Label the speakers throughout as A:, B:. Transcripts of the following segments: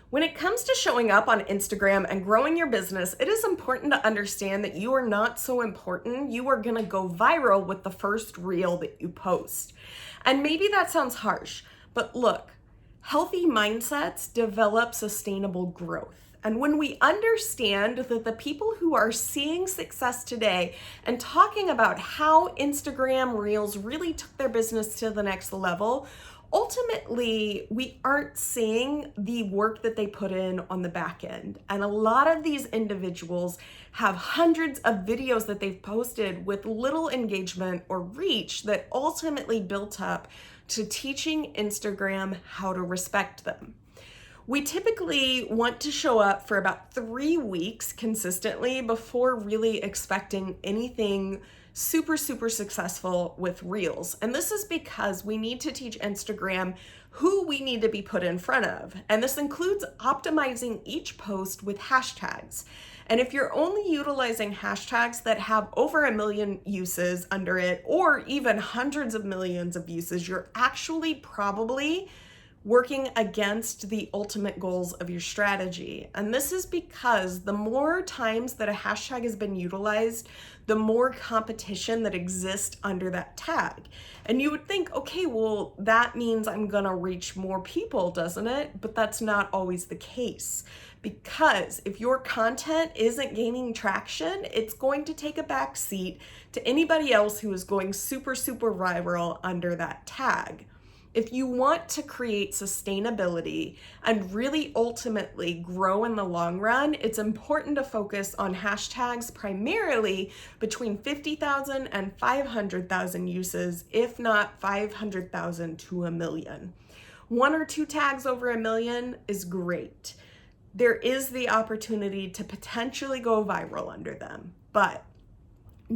A: When it comes to showing up on Instagram and growing your business, it is important to understand that you are not so important. You are going to go viral with the first reel that you post. And maybe that sounds harsh, but look, healthy mindsets develop sustainable growth. And when we understand that the people who are seeing success today and talking about how Instagram Reels really took their business to the next level, ultimately, we aren't seeing the work that they put in on the back end. And a lot of these individuals have hundreds of videos that they've posted with little engagement or reach that ultimately built up to teaching Instagram how to respect them. We typically want to show up for about 3 weeks consistently before really expecting anything super successful with Reels. And this is because we need to teach Instagram who we need to be put in front of. And this includes optimizing each post with hashtags. And if you're only utilizing hashtags that have over 1 million uses under it, or even hundreds of millions of uses, you're actually probably working against the ultimate goals of your strategy. And this is because the more times that a hashtag has been utilized, the more competition that exists under that tag. And you would think, okay, well, that means I'm gonna reach more people, doesn't it? But that's not always the case. Because if your content isn't gaining traction, it's going to take a back seat to anybody else who is going super viral under that tag. If you want to create sustainability and really ultimately grow in the long run, it's important to focus on hashtags primarily between 50,000 and 500,000 uses, if not 500,000 to 1 million. 1 or 2 tags over 1 million is great. There is the opportunity to potentially go viral under them, but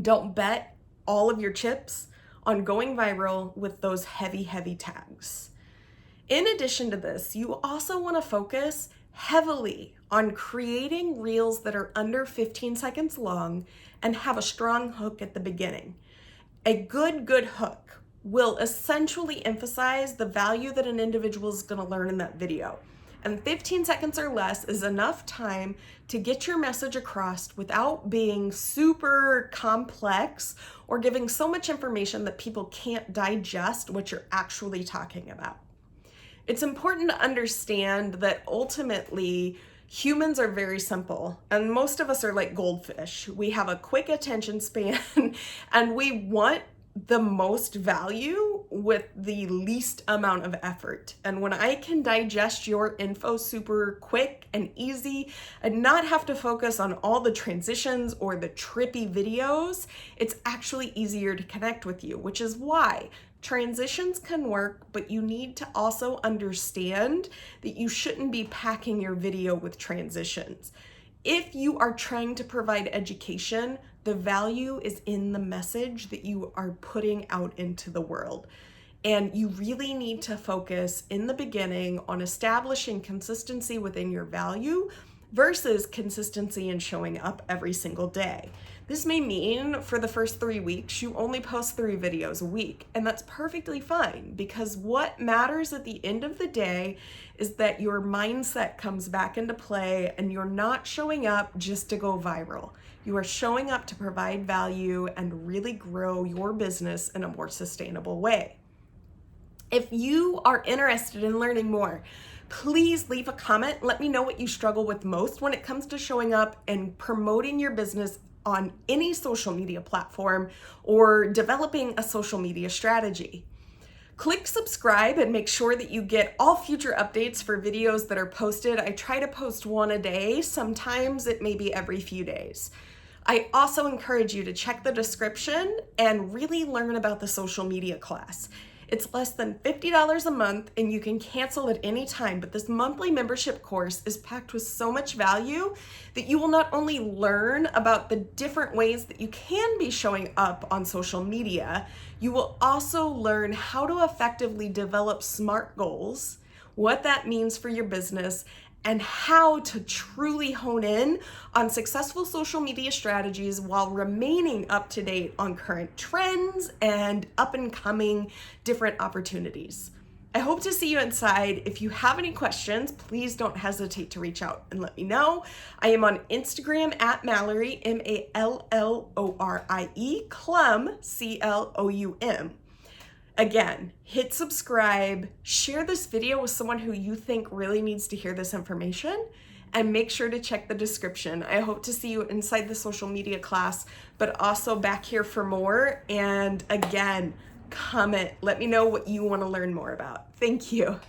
A: don't bet all of your chips on going viral with those heavy tags. In addition to this, you also want to focus heavily on creating reels that are under 15 seconds long and have a strong hook at the beginning. A good hook will essentially emphasize the value that an individual is going to learn in that video. And 15 seconds or less is enough time to get your message across without being super complex or giving so much information that people can't digest what you're actually talking about. It's important to understand that ultimately humans are very simple, and most of us are like goldfish. We have a quick attention span and we want the most value with the least amount of effort. And when I can digest your info super quick and easy and not have to focus on all the transitions or the trippy videos, it's actually easier to connect with you, which is why transitions can work, but you need to also understand that you shouldn't be packing your video with transitions. If you are trying to provide education, the value is in the message that you are putting out into the world. And you really need to focus in the beginning on establishing consistency within your value versus consistency in showing up every single day. This may mean for the first 3 weeks, you only post 3 videos a week, and that's perfectly fine, because what matters at the end of the day is that your mindset comes back into play and you're not showing up just to go viral. You are showing up to provide value and really grow your business in a more sustainable way. If you are interested in learning more, please leave a comment. Let me know what you struggle with most when it comes to showing up and promoting your business on any social media platform or developing a social media strategy. Click subscribe and make sure that you get all future updates for videos that are posted. I try to post 1 a day. Sometimes it may be every few days. I also encourage you to check the description and really learn about the social media class. It's less than $50 a month and you can cancel at any time, but this monthly membership course is packed with so much value that you will not only learn about the different ways that you can be showing up on social media, you will also learn how to effectively develop SMART goals, what that means for your business, and how to truly hone in on successful social media strategies while remaining up to date on current trends and up and coming different opportunities. I hope to see you inside. If you have any questions, please don't hesitate to reach out and let me know. I am on Instagram at Mallory, Mallorie, Clem, Cloum. Again, hit subscribe, share this video with someone who you think really needs to hear this information, and make sure to check the description. I hope to see you inside the social media class, but also back here for more. And again, comment, let me know what you want to learn more about. Thank you.